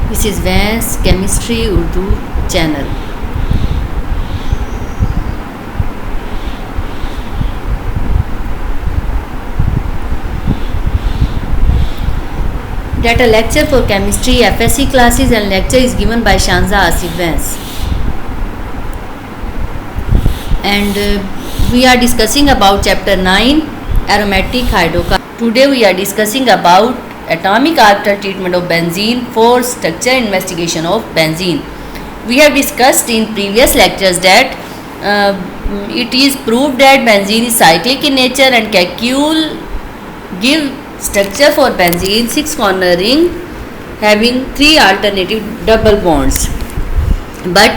This is Vance Chemistry Urdu channel. Data lecture for chemistry FSC classes and lecture is given by Shanza Asif Vance. And we are discussing about chapter 9 aromatic hydrocarbon. Today we are discussing about atomic orbital treatment of benzene for structure investigation of benzene. We have discussed in previous lectures that it is proved that benzene is cyclic in nature and Kekulé give structure for benzene 6 corner ring having 3 alternative double bonds. But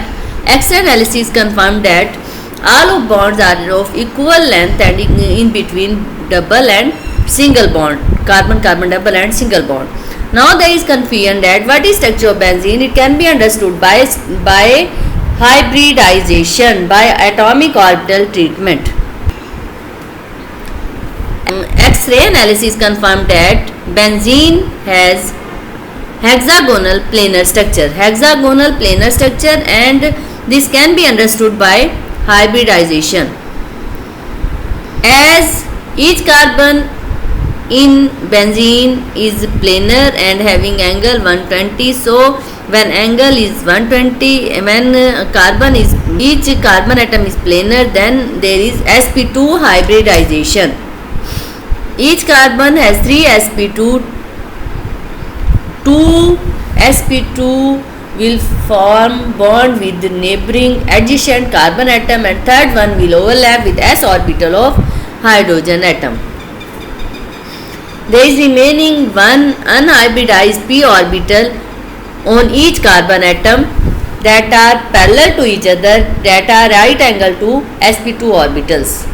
X-ray analysis confirmed that all of bonds are of equal length and in between double and single bond, carbon-carbon double and single bond. Now there is confusion that what is structure of benzene. It can be understood by hybridization by atomic orbital treatment. X-ray analysis confirmed that benzene has hexagonal planar structure, and this can be understood by hybridization. As each carbon in benzene is planar and having angle 120, so when angle is 120, when each carbon atom is planar, then there is sp2 hybridization. Each carbon has 3 sp2. 2 sp2 will form bond with the neighboring adjacent carbon atom, and third one will overlap with s orbital of hydrogen atom. There is remaining one unhybridized p orbital on each carbon atom that are parallel to each other, that are right angle to sp2 orbitals.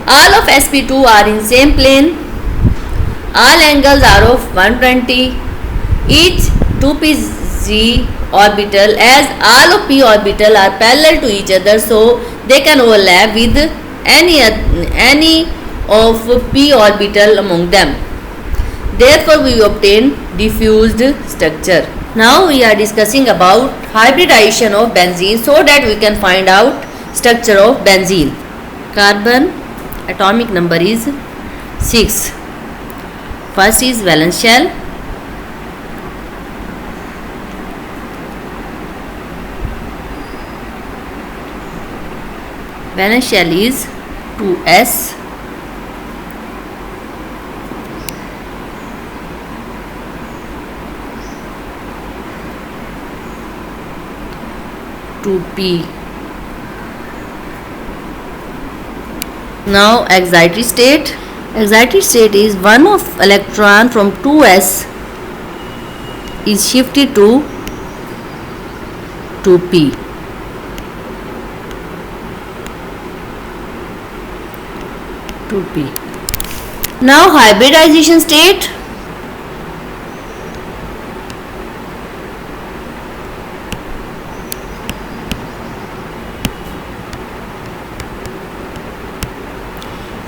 All of sp2 are in same plane. All angles are of 120. Each 2pz orbital, as all of p orbital are parallel to each other, so they can overlap with any of p orbital among them. Therefore we obtain diffused structure. Now we are discussing about hybridization of benzene so that we can find out structure of benzene. Carbon atomic number is 6. First is valence shell. Valence shell is 2s. P. Now excited state. Excited state is one of electron from 2s is shifted to 2p. Now hybridization state.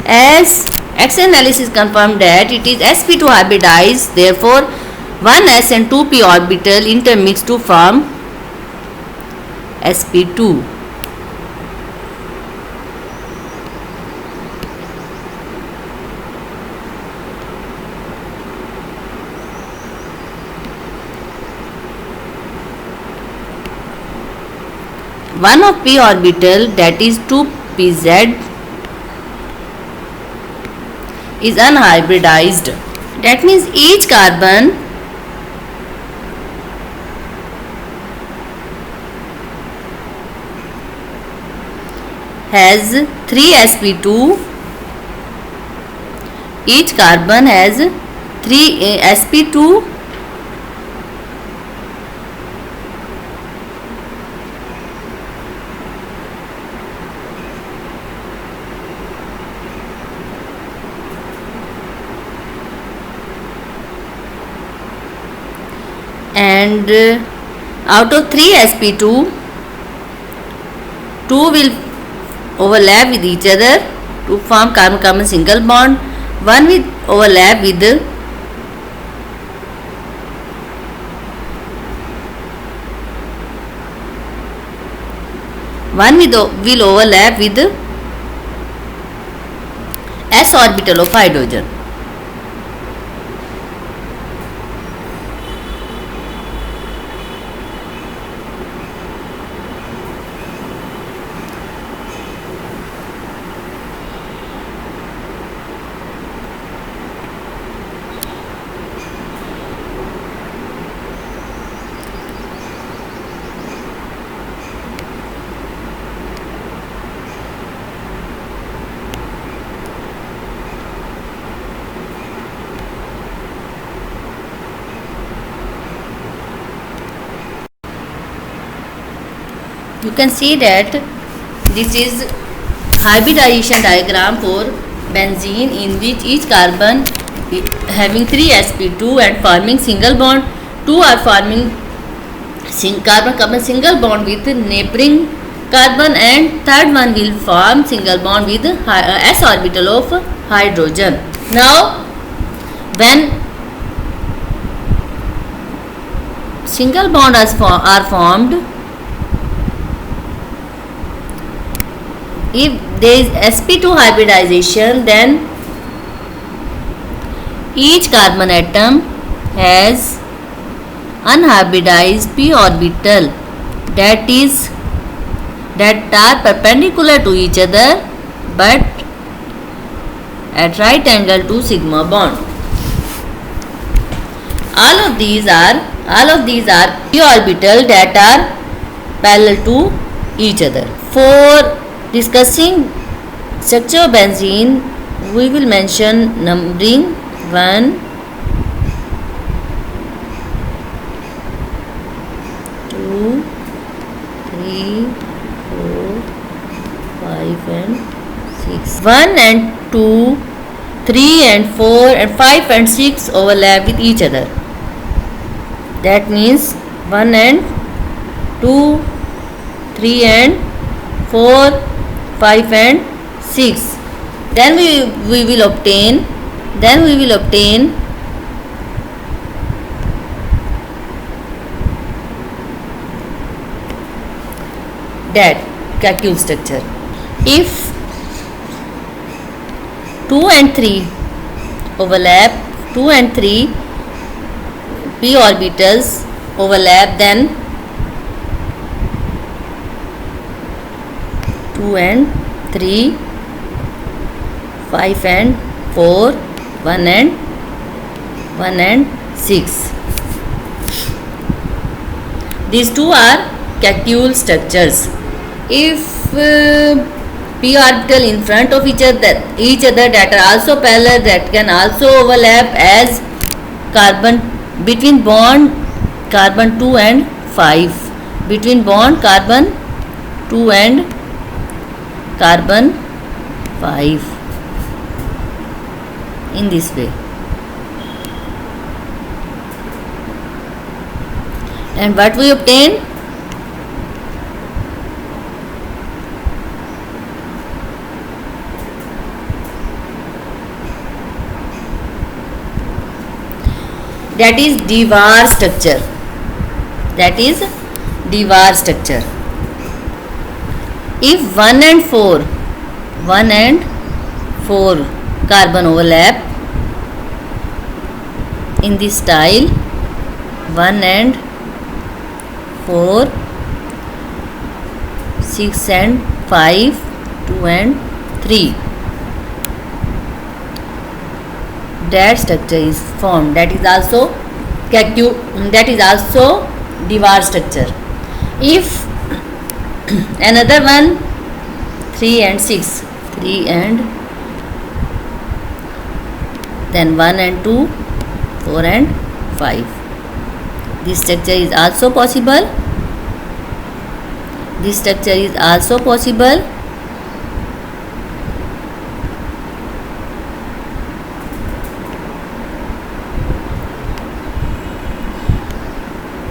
As X analysis confirmed that it is sp2 hybridized, therefore 1s and 2p orbital intermix to form sp2. One of p orbital, that is 2pz, is unhybridized. That means each carbon has 3 sp2. Each carbon has 3 sp2 and out of 3 sp2, 2 will overlap with each other to form carbon-carbon single bond. One will overlap with One will overlap with s orbital of hydrogen. You can see that this is hybridization diagram for benzene, in which each carbon having 3 sp2 and forming single bond. Two are forming carbon single bond with neighboring carbon, and third one will form single bond with s orbital of hydrogen. Now when single bond are formed, if there is sp2 hybridization, then each carbon atom has unhybridized p orbital that are perpendicular to each other but at right angle to sigma bond. All of these are p orbital that are parallel to each other. For discussing structure of benzene, we will mention numbering 1, 2, 3, 4, 5 and 6. 1 and 2, 3 and 4 and 5 and 6 overlap with each other. That means 1 and 2, 3 and 4, 5 and 6. Then we will obtain that Kacule structure. If 2 and 3 overlap, 2 and 3 p orbitals overlap, then 2 and 3, 5 and 4, 1 and 6. These two are Kacule structures. If p orbital in front of each other that are also parallel, that can also overlap as carbon between bond carbon 2 and 5, between bond carbon 2 and carbon 5, in this way. And what we obtain? That is Dewar structure. That is Dewar structure. If 1 and 4 carbon overlap in this style, 1 and 4, 6 and 5, 2 and 3, that structure is formed. That is also Dewar structure. If another one, 3 and 6, 3 and then 1 and 2, 4 and 5, this structure is also possible. This structure is also possible.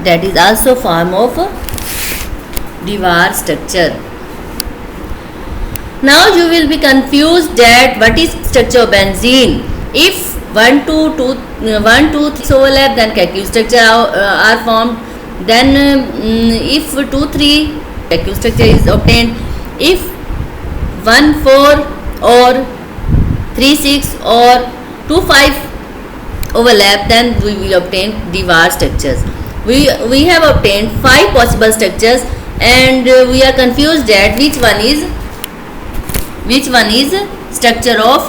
That is also form of Dewar structure. Now you will be confused that what is structure of benzene. If 1, 2, 3 overlap, then Kacule structure are formed. Then if 2, 3 Vacuum structure is obtained if 1,4 or 3,6 or 2,5 overlap, then we will obtain Dewar structures. We have obtained 5 possible structures, and we are confused that which one is structure of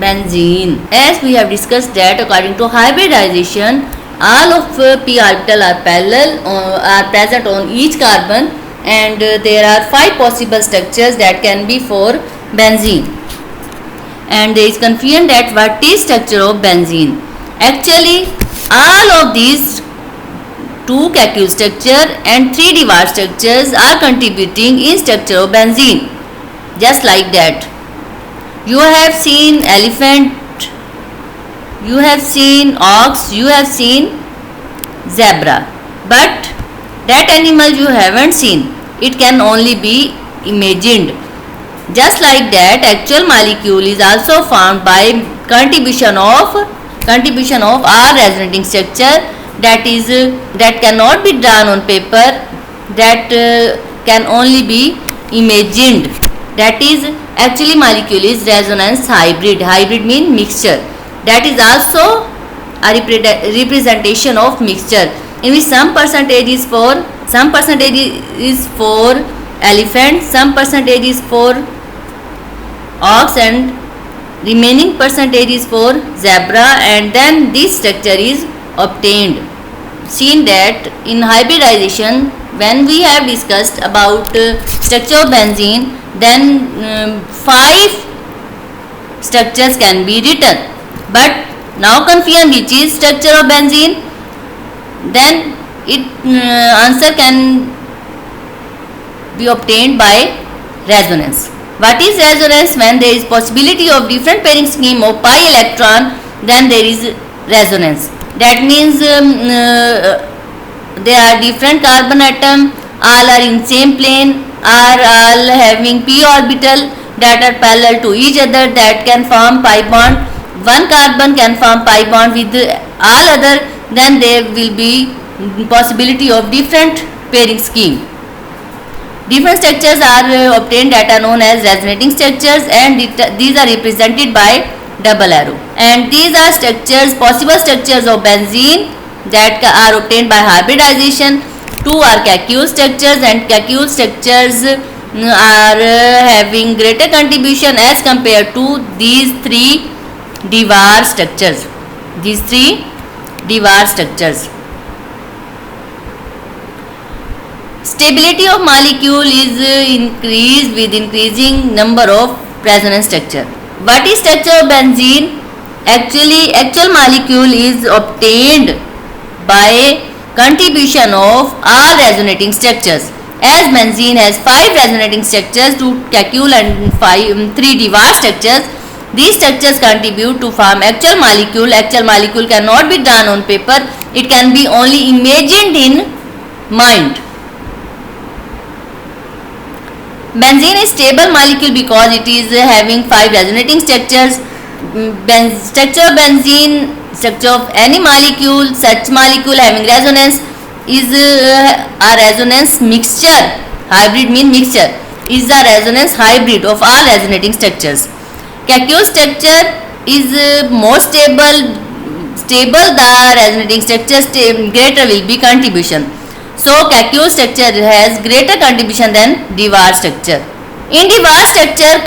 benzene. As we have discussed that according to hybridization, all of p orbital are parallel are present on each carbon, and there are 5 possible structures that can be for benzene. And there is confusion that what is structure of benzene. Actually, all of these 2 Kekulé structure and 3 Dewar structures are contributing in structure of benzene. Just like that, you have seen elephant, you have seen ox, you have seen zebra, but that animal you haven't seen. It can only be imagined. Just like that, actual molecule is also formed by contribution of our resonating structure, that cannot be drawn on paper, that can only be imagined. That is, actually molecule is resonance hybrid. Hybrid means mixture. That is also a representation of mixture, in which some percentage is for elephant, some percentage is for ox, and remaining percentage is for zebra, and then this structure is obtained. Seen that in hybridization, when we have discussed about structure of benzene, then 5 structures can be written. But now confusion which is structure of benzene, then answer can be obtained by resonance. What is resonance? When there is possibility of different pairing scheme of pi electron, then there is resonance. That means there are different carbon atom, all are in same plane, are all having p orbital that are parallel to each other, that can form pi bond. One carbon can form pi bond with all other, then there will be possibility of different pairing scheme. Different structures are obtained that are known as resonating structures, and these are represented by double arrow. And these are structures, possible structures of benzene that are obtained by hybridization. 2 are Kekulé structures, and Kekulé structures are having greater contribution as compared to these 3 Dewar structures. Stability of molecule is increased with increasing number of resonance structure. What is structure of benzene? Actually, actual molecule is obtained by contribution of all resonating structures. As benzene has 5 resonating structures, 2 Kekulé and 3 Dewar structures, these structures contribute to form actual molecule. Actual molecule cannot be drawn on paper, it can be only imagined in mind. Benzene is stable molecule because it is having 5 resonating structures. Structure of benzene, structure of any molecule, such molecule having resonance is a resonance mixture. Hybrid means mixture, is a resonance hybrid of all resonating structures. Kekulé structure is more stable the resonating structure, greater will be contribution. So Kekulé structure has greater contribution than Dewar structure. In Dewar structure,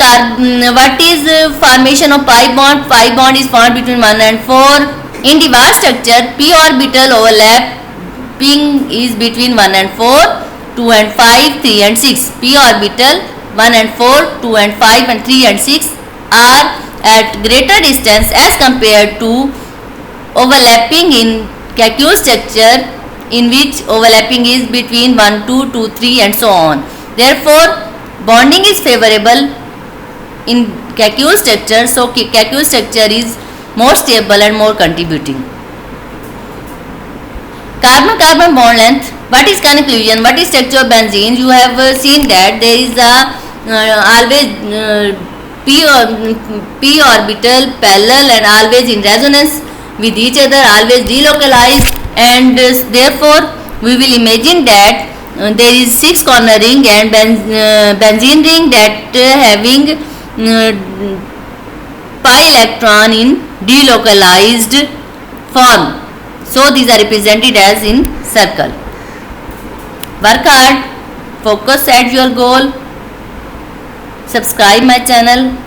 what is formation of pi bond? Pi bond is formed between 1 and 4. In Dewar structure, p orbital overlapping is between 1 and 4, 2 and 5, 3 and 6. p orbital 1 and 4, 2 and 5 and 3 and 6 are at greater distance as compared to overlapping in Kekulé structure, in which overlapping is between 1, 2, 2, 3 and so on. Therefore, bonding is favorable in Kekulé structure, so Kekulé structure is more stable and more contributing. Carbon-carbon bond length. What is conclusion? What is structure of benzene? You have seen that there is a always p orbital parallel and always in resonance with each other, always delocalized, and therefore we will imagine that there is 6 corner ring and benzene ring that having pi electron in delocalized form. So these are represented as in circle. Work hard, focus at your goal, subscribe my channel.